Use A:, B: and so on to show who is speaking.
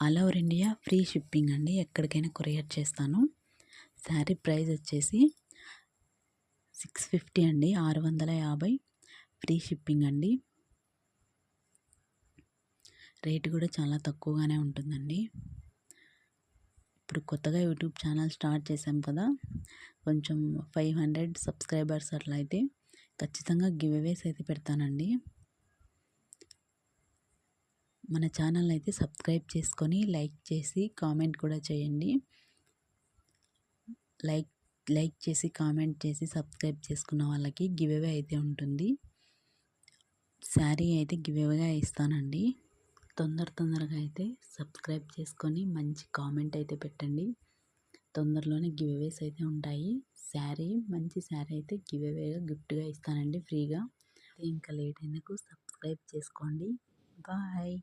A: All over India free shipping అండి, ఎక్కడికైనా courier చేస్తాను. శారీ ప్రైస్ వచ్చేసి 650 అండి, 650 ఫ్రీ షిప్పింగ్ అండి. రేటు కూడా చాలా తక్కువగానే ఉంటుందండి. ఇప్పుడు కొత్తగా యూట్యూబ్ ఛానల్ స్టార్ట్ చేశాం కదా, కొంచెం 500 సబ్స్క్రైబర్స్ అట్లా అయితే ఖచ్చితంగా గివ్ అవేస్ అయితే పెడతానండి. మన ఛానల్ అయితే సబ్స్క్రైబ్ చేసుకొని లైక్ చేసి కామెంట్ కూడా చేయండి. లైక్ చేసి కామెంట్ చేసి సబ్స్క్రైబ్ చేసుకున్న వాళ్ళకి గివ్ అవే అయితే ఉంటుంది. శారీ అయితే గివ్ అవేగా ఇస్తానండి. తొందరగా అయితే సబ్స్క్రైబ్ చేసుకొని మంచి కామెంట్ అయితే పెట్టండి. తొందరలోనే గివ్ అవేస్ అయితే ఉంటాయి. మంచి శారీ అయితే గివ్ అవేగా గిఫ్ట్గా ఇస్తానండి ఫ్రీగా. ఇంకా లేట్ ఎందుకు, సబ్స్క్రైబ్ చేసుకోండి. బాయ్.